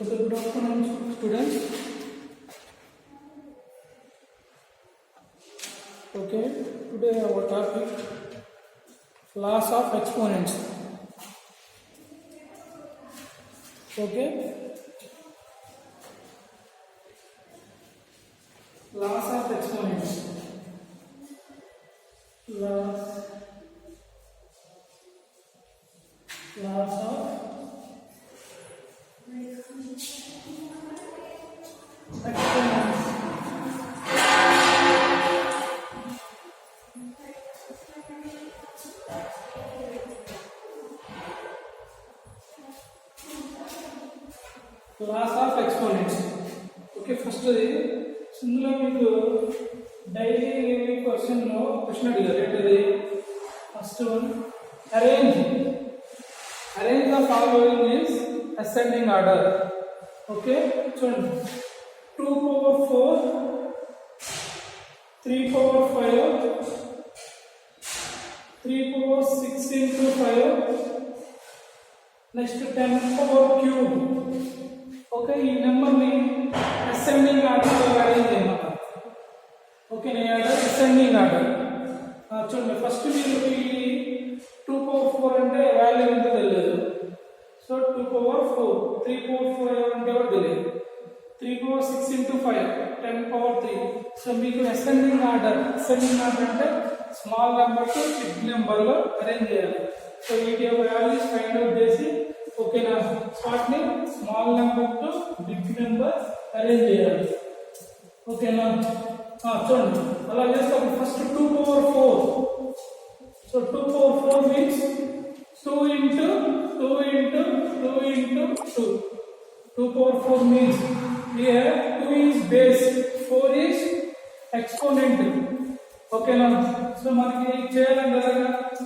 Okay, good afternoon, students. Okay, today our topic laws of exponents. Okay, laws of exponents. Laws of exponents. Laws of exponents. Okay, first ఇందులో మీకు daily క్వశ్చన్లో question అడిగారు ఏంటది first one arrange the following is ascending order. Okay చూడండి 2 power 4 3 power 5 3 power 6 into 5 next 10 power cube. Okay ఈ నెంబర్ని ascending ఆర్డర్లో arrange చేయమన్నారు. ఓకే నేను ఆర్డర్ అసెండింగ్ ఆర్డర్. చూడండి ఫస్ట్ మీరు ఈ 2 power 4 అంటే వాల్యూ ఎంత తెలియదు. సో 2 power 4 3 power 4 అంటే కూడా తెలియదు. 3 power 6 into 5 10 power 3. సో మీకు అసెండింగ్ ఆర్డర్ అంటే స్మాల్ నెంబర్ టు బిగ్ నెంబర్లో అరేంజ్ చేయాలి. సో వీటి యొక్క వాల్యూస్ ఫైండ్ అవుట్ చేసి ఓకేనా వాటిని small number to big number arrange చేయాలి. ఓకేనా చూడండి అలా చేస్తాం. First 2 power 4. So 2 power 4 means 2 into 2 into 2 into 2. 2 power 4 means here 2 is base, 4 is exponent. ఓకేనా సో మనకి చేయాలంటే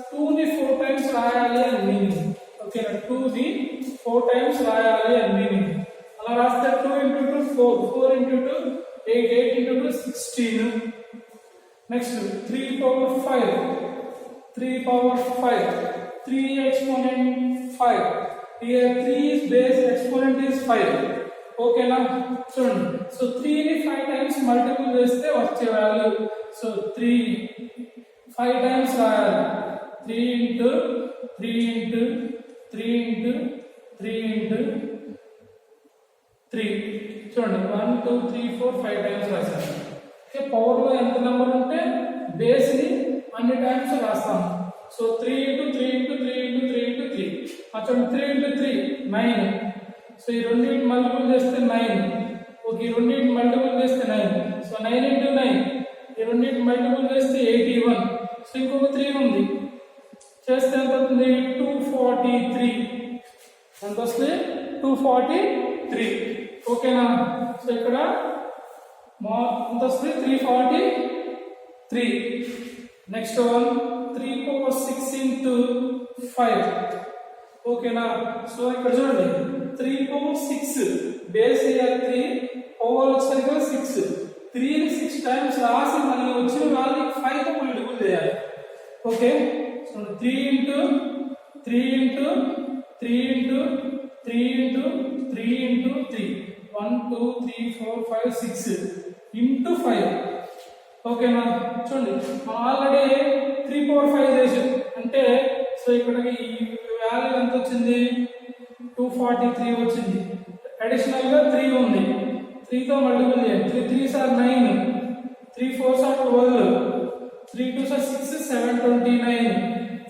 2 ని 4 టైమ్స్ రాయాలి అని మీనింగ్. ఓకేనా 2 ని 4 టైమ్స్ రాయాలి అని మీనింగ్. అలా రాస్తే 2 into 2 4 4 into 2 8 8 into 2 16. Next 3 power 5 3 power 5 3 exponent 5. here 3 is base, exponent is 5. ఓకేనా చూడండి సో 3 ని 5 టైమ్స్ మల్టిపుల్ చేస్తే వచ్చే వాల్యూ. సో 3 5 టైమ్స్ రాయాలి. 3 into 3 into 3 into 3 into 3. చూడండి 1 2 3 4 5 టైమ్స్ రాశాను. ఓకే పవర్ లో ఎంత నెంబర్ ఉంటే బేస్ ని అన్ని టైమ్స్ రాస్తాం. So 3 into 3 into 3 into 3 into 3. చూడండి 3 into 3 9. సో ఈ రెండింటి మల్టిపుల్ చేస్తే 9. ఓకే ఈ రెండింటి మల్టిపుల్ చేస్తే 9. సో 9 into 9 ఈ రెండింటి మల్టిపుల్ చేస్తే 81. సో ఇంకొక 3 ఉంది చేస్తే ఎంత అవుతుంది 243. ఎంత వస్తుంది 243. ఓకేనా సో ఇక్కడ ఎంత వస్తుంది 343. Next one 3 power 6 into 5. ఓకేనా సో ఇక్కడ చూడండి 3 power 6 బేస్ ఇయర్ 3 పవర్ వచ్చేసరికి 6. 3 ని 6 టైమ్స్ రాసి మళ్ళీ వచ్చిన వాల్యూ 5 తో మల్టిపుల్ చేయాలి. Okay so 3 into 3 into 3 into 3 into 3 into 3 1 2 3 4 5 6 into 5. ఓకేనా చూడండి ఆల్రెడీ 3 power 5 చేసాం అంటే సో ఇక్కడ ఈ వాల్యూ ఎంత వచ్చింది 243 వచ్చింది. అడిషనల్ గా 3 ఉంది. 3 తో మల్టిపుల్ చేయండి. 3 3s are 9 3 4s are 12 3 2s are 6 729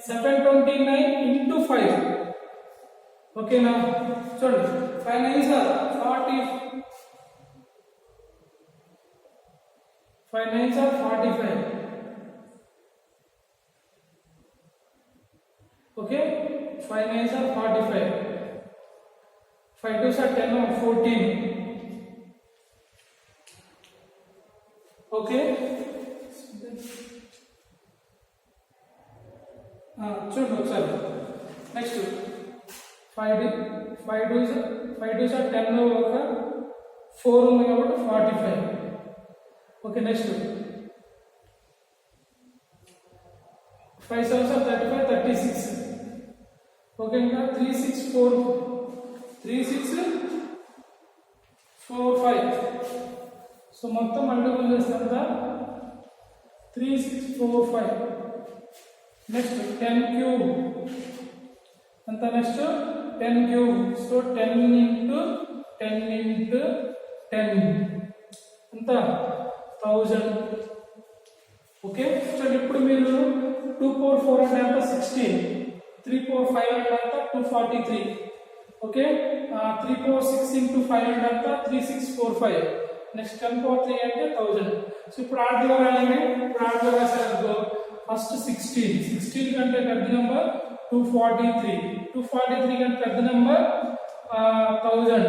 729 into 5. ఓకేనా చూడండి 5 9s are 40 5 9s are 45. okay 5 9s are 45. 5 2s are 10 or 14. okay చూడండి ఒకసారి నెక్స్ట్ 5 2s are 10 ఒక 4 ఉంది కాబట్టి 45. Okay next 5 7s are 35 36. Okay ఇంకా 3 6 4 3 6 4 5. సో మొత్తం మల్టిపుల్ చేస్తే ఎంత 3 6 4 5. నెక్స్ట్ 10 క్యూబ్ ఎంత, next 10 cube. So 10 into 10 into 10 ఎంత 1000. ఓకే, సో ఇప్పుడు మీరు 2 power 4 అంటే ఎంత 16, 3 power 5 అంటే ఎంత 243. ఓకే, 3 power 6 into 5 అంటే ఎంత 3645. నెక్స్ట్ 10 power 3 అంటే 1000. సో ఇప్పుడు ఆర్డర్లో రాయాలి. ఇప్పుడు ఆర్డర్లో రాసారు. ఫస్ట్ 16 కంటే పెద్ద నెంబర్ 243 కంటే పెద్ద నెంబర్ 1000.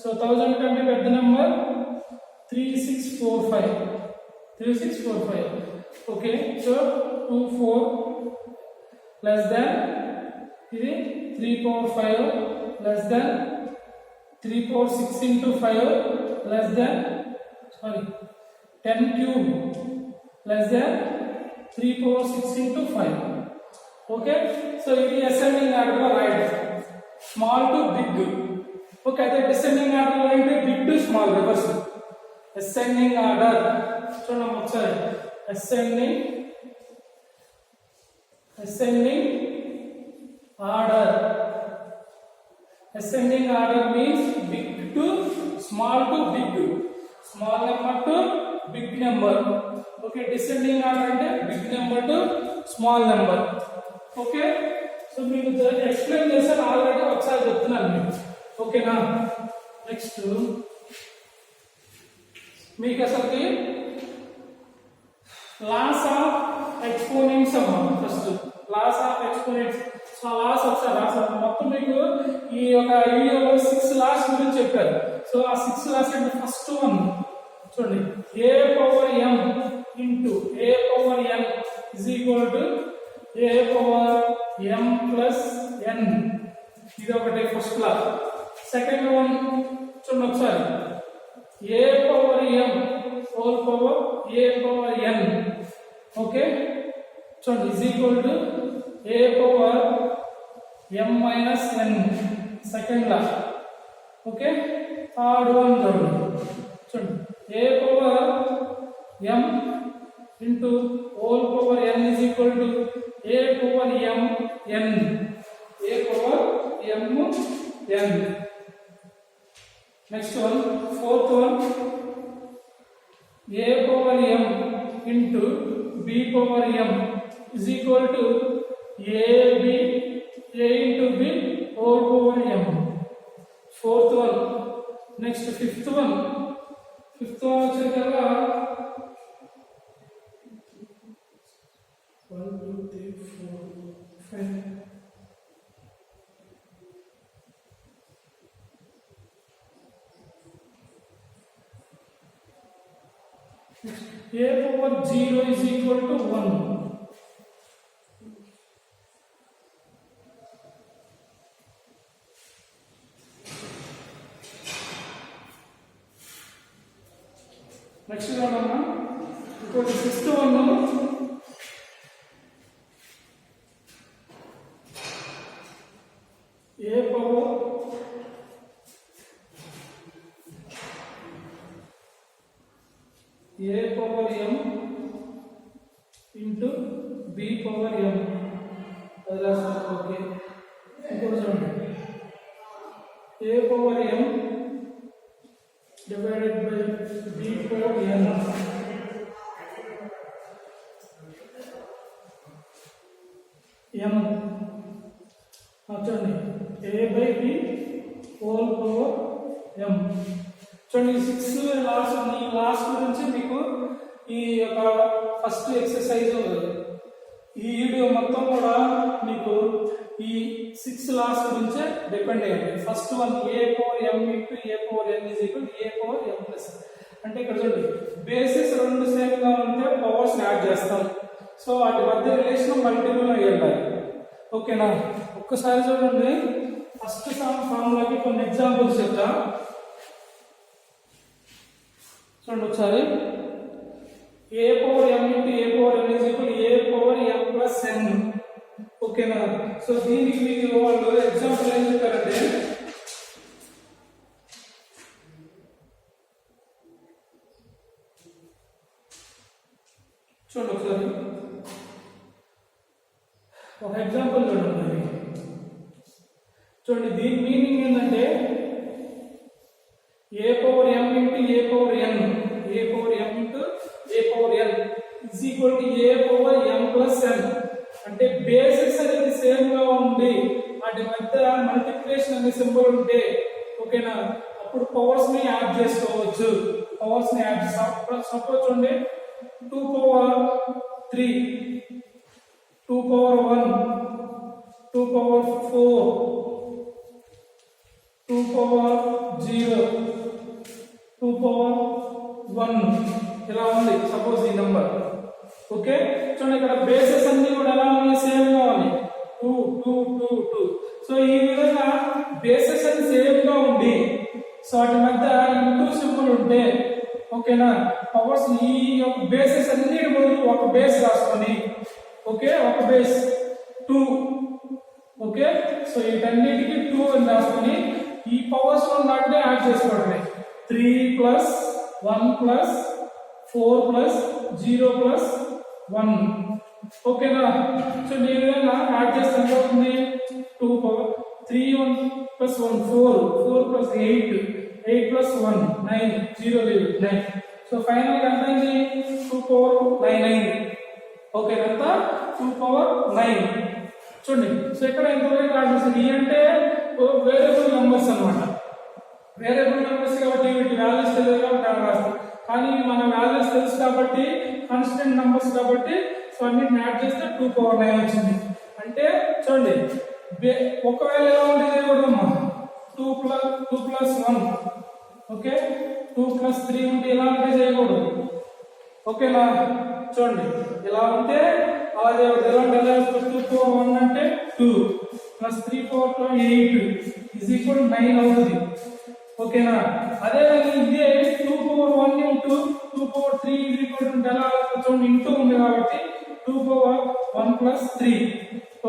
సో 1000 కంటే పెద్ద number 3645. Okay, so 24 less than ఇది 3 power 5 less than 3 power 6 into 5 less than 10 cube less than 3 power 6 into 5. Okay, so ఇది అసెండింగ్ ఆర్డర్ లో రాయండి, స్మాల్ టు బిగ్. ఓకే, అదే డిసెండింగ్ ఆర్డర్ లో ఏంటి big to small, reverse. Ascending order చూడండి ఒకసారి. Ascending order. Ascending order means big to small to big, small number to big number. Okay, descending order ante big number to small number. Okay, so meeku explain chesanu already okkari cheptunnanu meeku. Okay na, next meeku asalki laws of exponents amma. First laws of exponents. So laws ఒకసారి రాసాను. మొత్తం మీకు ఈ ఒక వీడియోలో 6 loss గురించి చెప్పారు. So ఆ 6 లాస్ అంటే ఫస్ట్ వన్ చూడండి, a power m into a power n is equal to a power m plus n. ఇది ఒకటి ఫస్ట్ లా. సెకండ్ వన్ చూడండి ఒకసారి, a power m whole power a power n. Okay, చూడండి is equal to a power m minus n. Second law. Okay, third one చూడండి, a power m into whole power n is equal to a power m n. a power m n. Next one, fourth one, a power m into b power m is equal to a into b whole power m. Fourth one. Next fifth one వచ్చేకల్లా 1 2 3 4 5. a power 0 is equal to 1. Next చూడమ్మా, ఇంకోటి sixth one, a power m into b power m. అది రాస్తాను. Okay, ఇంకోటి చూడండి, a power m divided by b power n. m చూడండి, a by b whole power m. చూడండి 6 loss. ఈ loss గురించి మీకు ఈ యొక్క ఫస్ట్ ఎక్సర్సైజ్ ఈ వీడియో మొత్తం కూడా మీకు ఈ 6 లాస్ గురించే డిపెండ్ అయ్యింది. First one a power m into a power n is equal to a power m plus. అంటే ఇక్కడ చూడండి, బేసిస్ రెండు సేమ్ గా ఉంటే పవర్స్ యాడ్ చేస్తాం. సో వాటి మధ్య రిలేషన్ మల్టిపుల్ అయ్యి ఉండాలి. ఓకేనా, ఒక్కసారి చూడండి, ఫస్ట్ ఫార్ములాకి కొన్ని ఎగ్జాంపుల్స్ చెప్తా. చూడండి ఒకసారి, a power m into a power n is equal to a power m plus n. ఓకేనా, సో దీనికి మీకు వాళ్ళు ఎగ్జాంపుల్ ఏం చెప్పారంటే ఒక ఎగ్జాంపుల్ చూడండి. చూడండి దీని మీనింగ్ ఏంటంటే a power m into a power n, a power m into a power n is equal to a power m plus n. అంటే బేసిస్ అనేది సేమ్ గా ఉండి వాటి మధ్య మల్టిప్లికేషన్ అనే సింబల్ ఉంటే ఓకేనా, అప్పుడు పవర్స్ ని యాడ్ చేసుకోవచ్చు. పవర్స్ ని యాడ్ సపోజ్ చూడండి 2 power 3, 2 power 1, 2 power 4, 2 power 0, 2 power 1 ఇలా ఉంది సపోజ్ ఈ నెంబర్. ఓకే చూడండి ఇక్కడ బేసెస్ అన్ని కూడా ఎలా ఉన్నాయి, సేమ్ గా ఉన్నాయి 2 2 2 2. సో ఈ విధంగా బేసెస్ అన్ని సేమ్ గా ఉండి సో వాటి మధ్య ఇంటూ సింబల్ ఉంటే ఓకేనా, పవర్స్ ఈ యొక్క బేసెస్ అన్ని ఒక బేస్ రాసుకొని ఓకే ఒక బేస్ 2 ఓకే. సో వీటన్నిటికి 2 అని రాసుకొని ఈ పవర్స్ ఉన్నట్టే యాడ్ చేసుకోవడమే. 3 plus 1 plus 4 plus 0 plus 1 ఓకేనా. సో ఈ విధంగా యాడ్ చేస్తే ఎంత అవుతుంది, 2 power 3 1 plus 1 4, 4 plus 8, 8 plus 1 9, 0 లేదు 9. సో ఫైనల్ గా ఎంత అయింది 2 power 9 అయింది. ఓకే అంతా 2 power 9 చూడండి. సో ఇక్కడ ఇంతవరకు యాడ్ చేస్తుంది. ఈ అంటే వేరియబుల్ నెంబర్స్ అన్నమాట, వేరియబుల్ నెంబర్స్ కాబట్టి వీటి వాల్యూస్ తెలియదు కాబట్టి అలా రాస్తాం. కానీ మన వాల్యూస్ తెలుసు కాబట్టి కాన్స్టెంట్ నెంబర్స్ కాబట్టి సో అన్నిటిని యాడ్ చేస్తే 2 power 9 వచ్చింది. అంటే చూడండి ఒకవేళ ఎలా ఉండేది కూడా 2 plus 1 ఓకే 2 plus 3 ఉంటే ఇలా ఉంటే చేయకూడదు ఓకేనా. చూడండి ఇలా ఉంటే అలా చేయకూడదు. ఎలా ఉంటే 2 power 1 అంటే 2 plus 3 power 8 is equal to 9 అవుతుంది ఓకేనా. అదే ఇదే 2 power 1 into 2 power 3 is equal to ఎలా చూడండి ఇంటూ ఉంది కాబట్టి 2 power 1 plus 3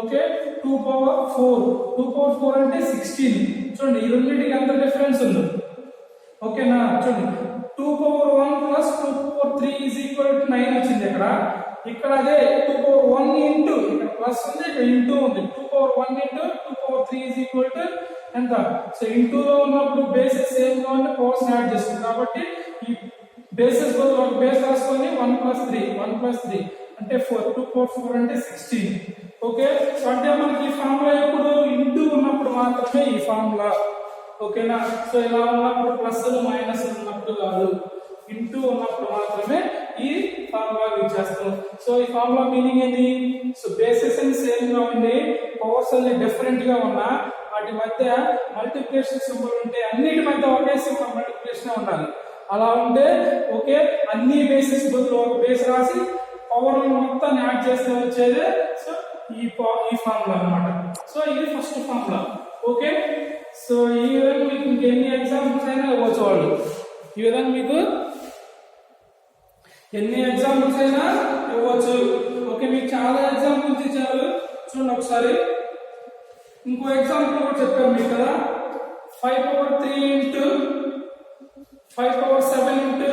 okay 2 power 4, 2 power 4 అంటే 16. చూడండి ఈ రెండింటికి ఎంత డిఫరెన్స్ ఉంది ఓకేనా. చూడండి 2 power 1 plus 2 power 3 is equal to 9 వచ్చింది ఇక్కడ. ఇక్కడ అదే 2 power 1 into ఇక్కడ ప్లస్ ఉంది ఇక్కడ ఇంటూ ఉంది. 2 power 1 into 2 power 3 is equal to ఎంత. సో ఇంటూ లో ఉన్నప్పుడు బేసెస్ సేమ్ గా ఉంటే పవర్స్ యాడ్ చేస్తుంది కాబట్టి ఈ బేసెస్ బదులు ఒక బేస్ రాసుకొని 1 plus 3 అంటే 4, 2 power 4 అంటే 16 ఓకే. సో అంటే మనకి ఈ ఫార్ములా ఎప్పుడు ఇంటూ ఉన్నప్పుడు మాత్రమే ఈ ఫార్ములా ఓకేనా. సో ఇలా ఉన్నప్పుడు ప్లస్ మైనస్ ఉన్నప్పుడు కాదు, ఇంటూ ఉన్నప్పుడు మాత్రమే ఈ ఫార్ములా యూజ్ చేస్తాం. సో ఈ ఫార్ములా మీనింగ్ ఏంటి, సో బేసెస్ అన్ని సేమ్ గా ఉండి పవర్స్ అన్ని డిఫరెంట్ గా ఉన్నా వాటి మధ్య మల్టిప్లికేషన్ సింబల్ ఉంటే అన్నిటి మధ్య ఒకే సింబల్ మల్టిప్లికేషన్ ఉండాలి. అలా ఉంటే ఓకే అన్ని బేసెస్ బదులు ఒక బేస్ రాసి పవర్ మొత్తాన్ని యాడ్ చేస్తే వచ్చేదే సో ఈ ఫార్ములా అన్నమాట. సో ఇది ఫస్ట్ ఫార్ములా ఓకే. సో ఈ విధంగా మీకు ఇంకెన్ని ఎగ్జాంపుల్స్ అయినా ఇవ్వచ్చు వాళ్ళు, ఈ విధంగా మీకు ఎన్ని ఎగ్జాంపుల్స్ అయినా ఇవ్వచ్చు ఓకే. మీకు చాలా ఎగ్జాంపుల్స్ ఇచ్చారు చూడండి ఒకసారి. ఇంకో ఎగ్జాంపుల్ కూడా చెప్పారు మీకు కదా, 5 power 3 into 5 power 7 into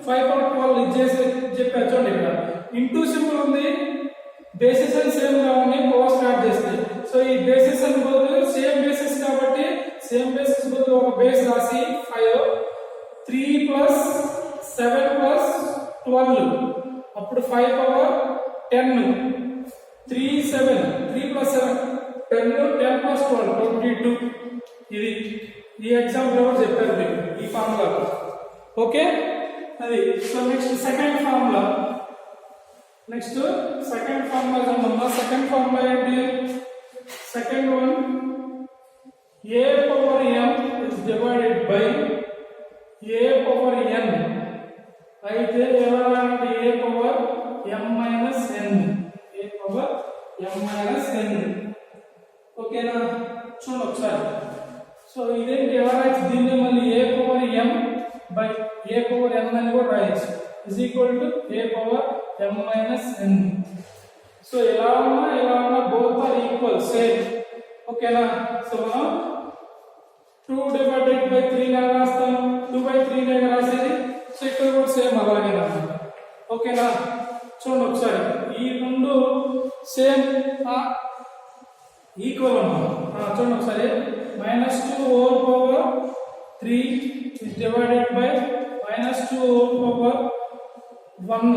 5 power 12 ఇది చేసి చెప్పారు చూడండి. ఇక్కడ ఇంటూ సింబల్ ఉంది, బేసిస్ అని సేమ్ గా ఉంది, పవర్స్ యాడ్ చేస్తాయి. సో ఈ బేసిస్ అని బదులు సేమ్ బేసిస్ కాబట్టి సేమ్ బేసిస్ బదులు ఒక బేస్ రాసి 5 3 plus 7 plus 12 అప్పుడు 5 power 10 3 7 3 plus 7 10 10 plus 12 22 ఇది ఈ ఎగ్జాంపుల్ ఎవరు చెప్పారు మీకు ఈ ఫార్ములా ఓకే. అది సో నెక్స్ట్ సెకండ్ ఫార్ములా సంబంధం. సెకండ్ ఫార్ములా ఏంటి, second one a power m is divided by a power n అయితే ఎలా అంటే a power m minus n ఓకేనా. చూడండి ఒకసారి. సో ఇదేంటి ఎలా రాయచ్చు, దీన్ని మళ్ళీ a power m by a power n అని కూడా రాయచ్చు is equal to a power m minus n. So ఎలా ఉన్నా both are equal same ఓకేనా. సో మనం 2 divided by 3 గా రాస్తాం, 2/3 గా రాసేది. సో ఇక్కడ కూడా సేమ్ అలాగే రాస్తాం ఓకేనా. చూడండి ఒకసారి ఈ రెండు సేమ్ ఈక్వల్ అన్నమాట. చూడండి ఒకసారి -2 whole power 3 is divided by -2 whole power 1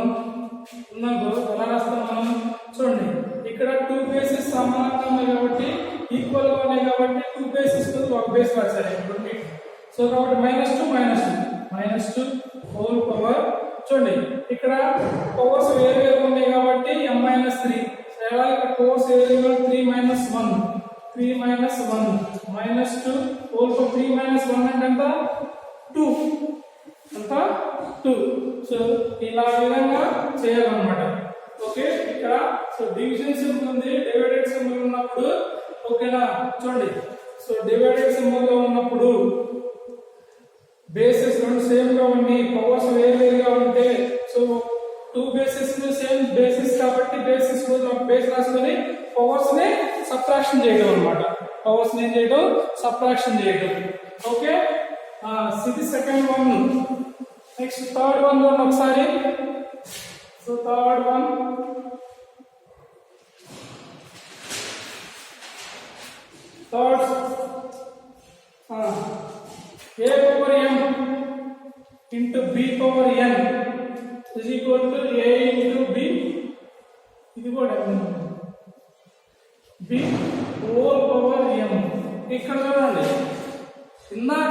ఉందనుకో ఎలా రాస్తాం మనం చూడండి. ఇక్కడ 2 బేసెస్ సమానంగా ఉన్నాయి కాబట్టి ఈక్వల్ గా ఉన్నాయి కాబట్టి 2 బేసెస్ ఒక బేస్ రాశారు. సో కాబట్టి -2 హోల్ పవర్ చూడండి ఇక్కడ పవర్స్ వేరుగా ఉన్నాయి కాబట్టి m-3 అలాగే ఇక్కడ పవర్స్ వేరుగా 3 - 1 -2 హోల్ పవర్ 3 - 1 అంటే ఎంత 2 అంతా 2. సో ఇలా విధంగా చేయాలన్నమాట. ఓకే ఇక్కడ సో డివిజన్ సింబల్ ఉంది, డివైడెడ్ సింబల్ ఉన్నప్పుడు ఓకేనా చూడండి. సో డివైడెడ్ సింబల్ లో ఉన్నప్పుడు బేసెస్ రెండు సేమ్ గా ఉండి పవర్స్ వేరుగా ఉంటే సో 2 బేసెస్ సేమ్ బేసిస్ కాబట్టి బేసిస్ ఒక బేస్ రాసుకొని పవర్స్ ని సబ్ట్రాక్షన్ చేయడం అన్నమాట. పవర్స్ ని ఏం చేయడం సబ్ట్రాక్షన్ చేయడం. ఓకే ఇది second one. Next third one ఒకసారి. So third one a power m into b power n is equal to a into b. ఇది కూడా b whole power m. ఇక్కడ చూడండి ఇందాక